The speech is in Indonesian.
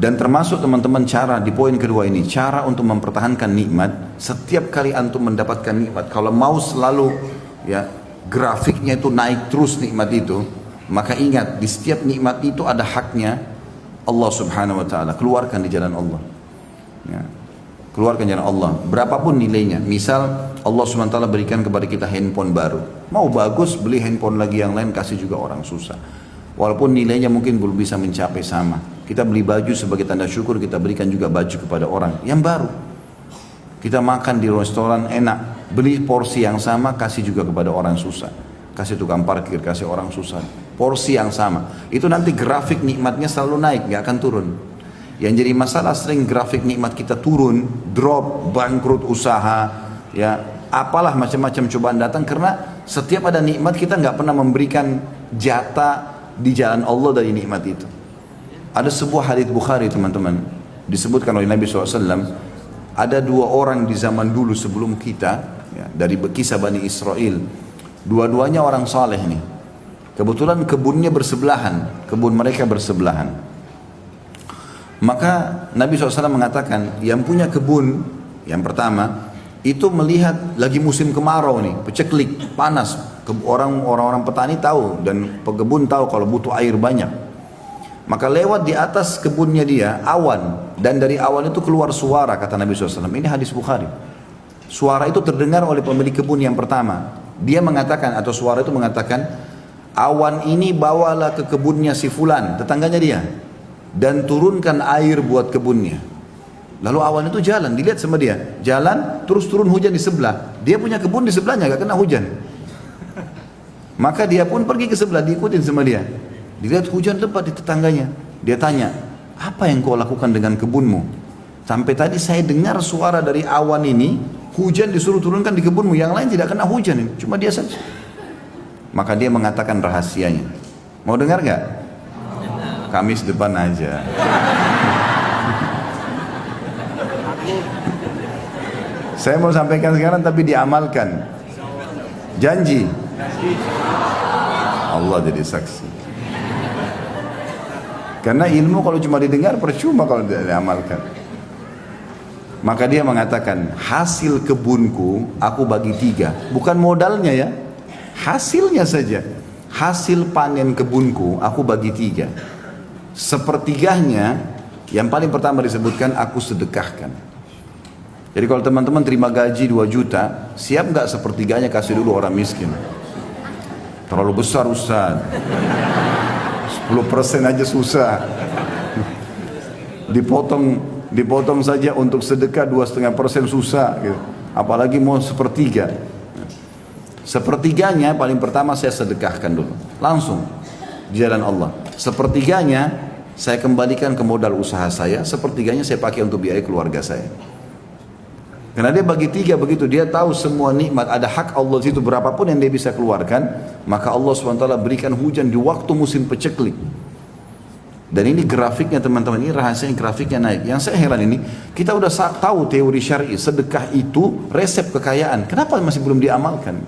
Dan termasuk teman-teman cara di poin kedua ini, cara untuk mempertahankan nikmat. Setiap kali antum mendapatkan nikmat, kalau mau selalu ya grafiknya itu naik terus nikmat itu, maka ingat di setiap nikmat itu ada haknya Allah Subhanahu wa taala. Keluarkan di jalan Allah. Ya. Keluarkan jalan Allah, berapapun nilainya. Misal Allah Subhanahu wa taala berikan kepada kita handphone baru. Mau bagus, beli handphone lagi yang lain, kasih juga orang susah. Walaupun nilainya mungkin belum bisa mencapai sama. Kita beli baju sebagai tanda syukur, kita berikan juga baju kepada orang yang baru. Kita makan di restoran enak, beli porsi yang sama, kasih juga kepada orang susah. Kasih tukang parkir, kasih orang susah. Porsi yang sama. Itu nanti grafik nikmatnya selalu naik, gak akan turun. Yang jadi masalah sering grafik nikmat kita turun, drop, bangkrut usaha, ya apalah macam-macam cobaan datang karena setiap ada nikmat kita nggak pernah memberikan jatah di jalan Allah dari nikmat itu. Ada sebuah hadits Bukhari teman-teman, disebutkan oleh Nabi SAW, ada dua orang di zaman dulu sebelum kita, ya, dari kisah Bani Israel, dua-duanya orang saleh nih. Kebetulan kebunnya bersebelahan, kebun mereka bersebelahan. Maka Nabi SAW mengatakan, yang punya kebun, yang pertama, itu melihat lagi musim kemarau nih, peceklik, panas. Orang-orang petani tahu dan pekebun tahu kalau butuh air banyak. Maka lewat di atas kebunnya dia awan, dan dari awan itu keluar suara, kata Nabi SAW. Ini hadis Bukhari. Suara itu terdengar oleh pemilik kebun yang pertama. Dia mengatakan, atau suara itu mengatakan, awan ini bawalah ke kebunnya si fulan, tetangganya dia, dan turunkan air buat kebunnya. Lalu awan itu jalan, dilihat sama dia, jalan terus turun hujan di sebelah. Dia punya kebun di sebelahnya, gak kena hujan. Maka dia pun pergi ke sebelah, diikutin sama dia. Dilihat hujan lebat di tetangganya. Dia tanya, apa yang kau lakukan dengan kebunmu? Sampai tadi saya dengar suara dari awan ini, hujan disuruh turunkan di kebunmu, yang lain tidak kena hujan, cuma dia saja. Maka dia mengatakan rahasianya. Mau dengar gak? Kamis depan aja. Saya mau sampaikan sekarang tapi diamalkan. Janji. Allah jadi saksi. Karena ilmu kalau cuma didengar percuma kalau tidak diamalkan. Maka dia mengatakan, hasil kebunku aku bagi 3. Bukan modalnya ya, hasilnya saja. Hasil panen kebunku aku bagi 3. Sepertiganya, yang paling pertama disebutkan, aku sedekahkan. Jadi kalau teman-teman terima gaji 2 juta, siap nggak sepertiganya kasih dulu orang miskin? Terlalu besar Ustaz. 10% aja susah. Dipotong saja untuk sedekah 2,5% susah gitu. Apalagi mau sepertiga. Sepertiganya paling pertama saya sedekahkan dulu, langsung di jalan Allah. Sepertiganya saya kembalikan ke modal usaha saya, sepertiganya saya pakai untuk biaya keluarga saya. Karena dia bagi 3 begitu, dia tahu semua nikmat ada hak Allah situ, berapapun yang dia bisa keluarkan, maka Allah SWT berikan hujan di waktu musim peceklik. Dan ini grafiknya teman-teman, ini rahasianya grafiknya naik. Yang saya heran ini, kita udah tahu teori syar'i, sedekah itu resep kekayaan. Kenapa masih belum diamalkan?